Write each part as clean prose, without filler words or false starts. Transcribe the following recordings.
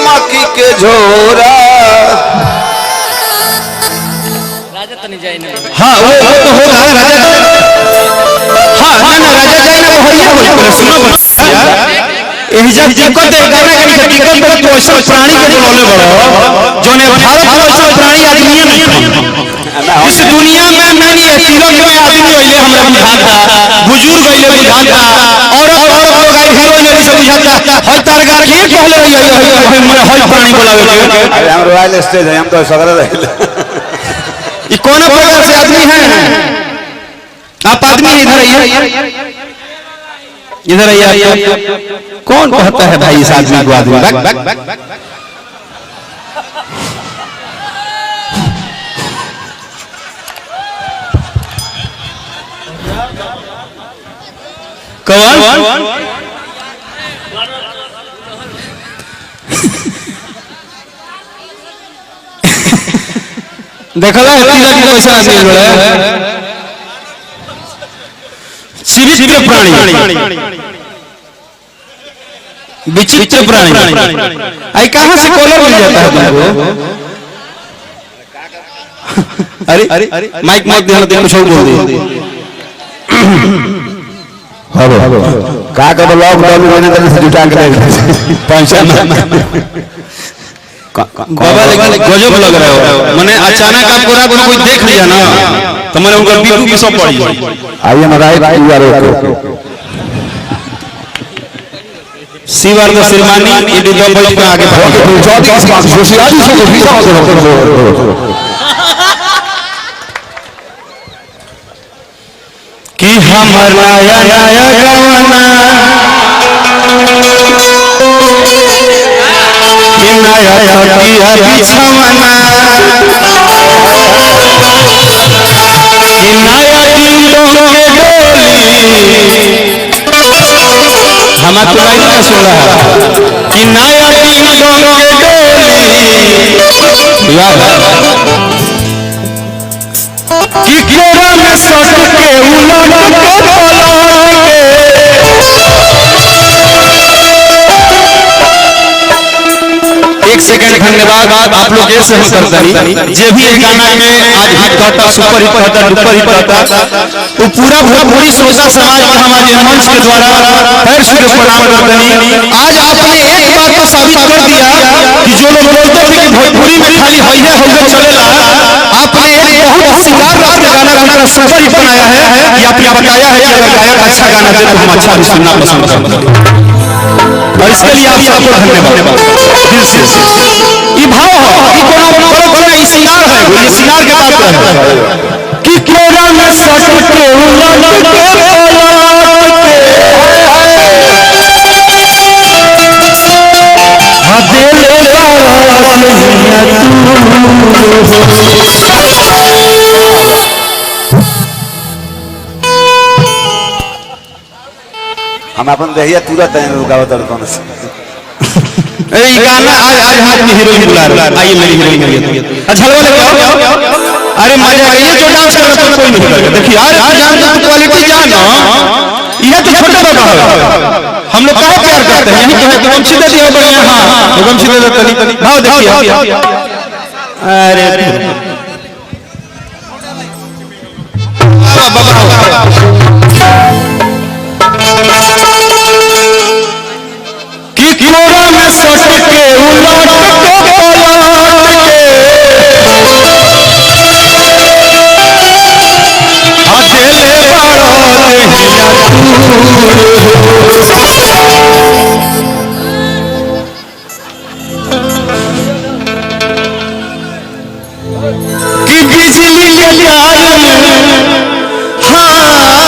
मक्की के झोरा। राजा तो नहीं जाए ना। हाँ वो तो होगा राजा। हाँ ना ना राजा जाए ना वो है बोल सुनो यही जब टिकट दे गाना के टिकट पर तो ऐसा प्राणी के बोले बड़ो जोने भारत में ऐसा प्राणी आदमी नहीं इस दुनिया में मैंने तीनों के आदमी होइले हमरा बुझाता बुजुर्ग होइले बुझाता और लोग आई हीरो ने सब बुझाता हर तरगार के कहले मैं हर प्राणी बोलावे अरे हम रॉयल स्टेज है हम तो सगरा रहे। ये कौन प्रकार से आदमी है आप आदमी इधर आइए इधर आइए कौन कहता है भाई इस आदमी को आदमी कौन देखला है तीजा की कैसा आदमी है विचित्र प्राणी विचित्र प्राणी आई कहां से कॉलर मिल जाता है तुमको अरे माइक माइक देना कुछ और बोल दे हेलो का कर लॉकडाउन में मैंने तरह से जुटा के पेंशन बाबा गजब लग रहा हो मैंने अचानक आपको रात में कोई देख लिया ना तो मैंने उनका बीपी की सब पड़ी आइए ना right you R okay Shivar the श्रीमानी ED द बैठ में आगे बढ़ो कि हमर नया नया गवना कि नया तकिया बिछवना कि नया दिलों के डोली हम तुम्हारी ना सुन रहा कि नया दिलों के डोली याद कि केरा में सट के उलट के एक सेकंड धन्यवाद आप लोग ये से हम करते जे भी एक गाना में आज हिट करता सुपर हिट करता डुपर हिट करता वो पूरा भोजपुरी श्रोता समाज के हमारे मंच के द्वारा पैर छू के प्रणाम करते आज आपने एक बात तो साबित कर दिया कि जो लोग बोलते थे कि भोजपुरी में खाली हइया हइया चलेला आपने एक बहुत सिंगार रात का गाना हमारा सुपर हिट बनाया है कि आपने बताया है कि अगर गायक अच्छा गाना दे तो हम अच्छा भी सुनना पसंद करेंगे और इसके लिए आप सबको धन्यवाद दिल से ये भाव है कि कोनो कोनो ई सिंगार है ये सिंगार के बात है कि केरा में सट के उलट के हम अपन दहिया तुरंत गावत और कौन से ए गाना आज आज हम अपनी हीरोइन बुला रहे हैं आइए मेरी हीरोइन आइए अच्छा हलवा लेके आओ अरे मजा आइए जो डांस कर रहा कोई नहीं करेगा देखिए आज जान तो क्वालिटी जान ना यह तो छोटा बाबा है हम लोग काहे प्यार करते हैं यही तो है हम सीधे दिया बढ़िया हां हम सीधे तनी भाव देखिए अरे बाबा कि कोरा में सट के उलट के अकेले बाड़ो देहिया कि बिजली के तार हाँ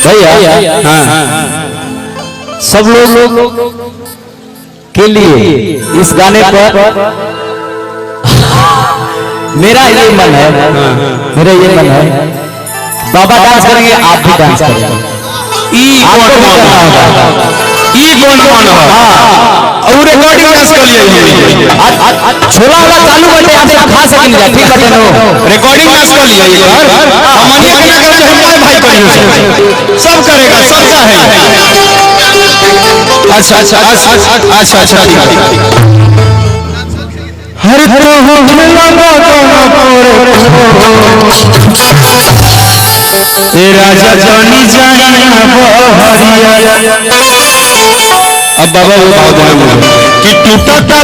भैया सब लोग के लिए इस गाने पर मेरा ये मन है, मेरा ये मन है, बाबा डांस करेंगे, आप भी डांस करेंगे। और रिकॉर्डिंग डांस कर लिया छोला वाला चालू बटे आप सब खा सकेंगे, ठीक बटे नो रिकॉर्डिंग डांस कर लिया ये हमनिया के ना करे हमारे भाई करियो सब करेगा सबका है। अच्छा अच्छा अच्छा अच्छा अच्छा हर हर हो ए राजा जानी जाना बहरिया। अब बाबा वो भाव देना मुझे कि टूटा ता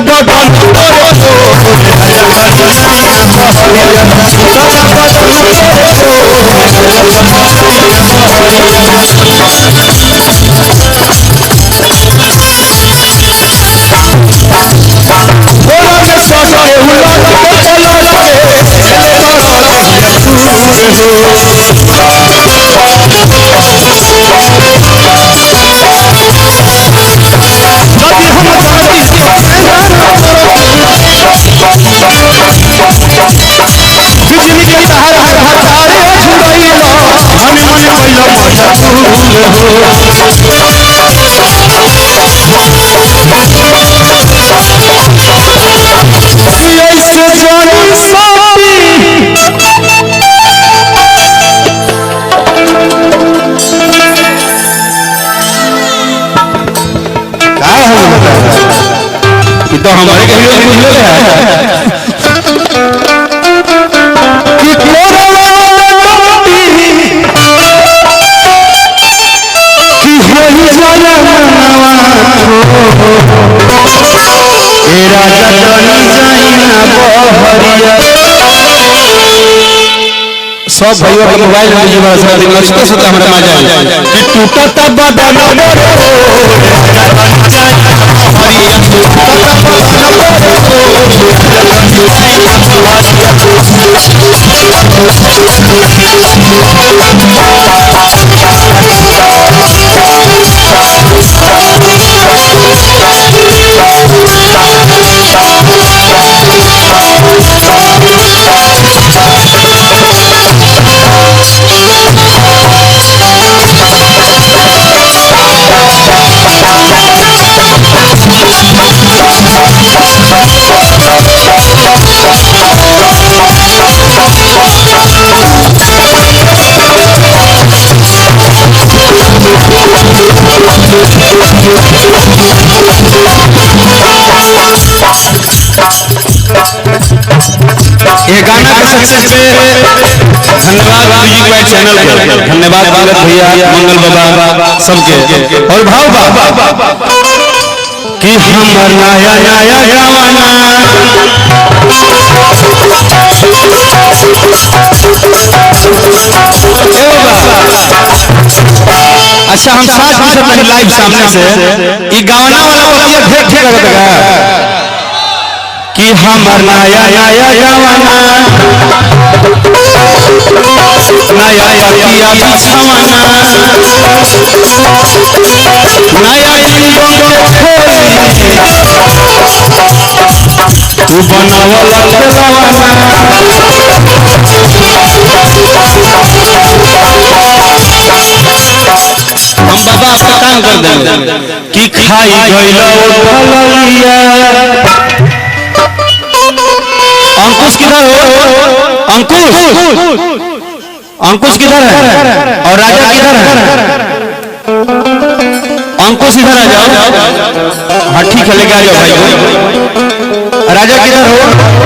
तो हमारे सब भाइयों का मोबाइल में जी बड़ा सारा दिन नचते सोते हमारे मां जाए कि टूटा तब बदन ये गाना के सक्सेस पे धन्यवाद म्यूजिक वाइड चैनल के, धन्यवाद भगत भैया, मंगल बाबा सबके। और भाव बाबा कि हमर नया नया जवाना अच्छा हम 60 मिनट लाइव सामने से ये गाना वाला बतिया ठीक ठीक लगता कि हमर नया नया जवाना नया यकिया बिछवाना नया एल्बम तू बनावला खेलवाना। हम बाबा आपका काम कर देंगे कि खाई गइला उठलिया। अंकुश किधर हो? अंकुश किधर है? और राजा किधर है? अंकुश इधर आ जाओ। हाँ ठीक है, लेके आ जाओ भाई। राजा किधर हो?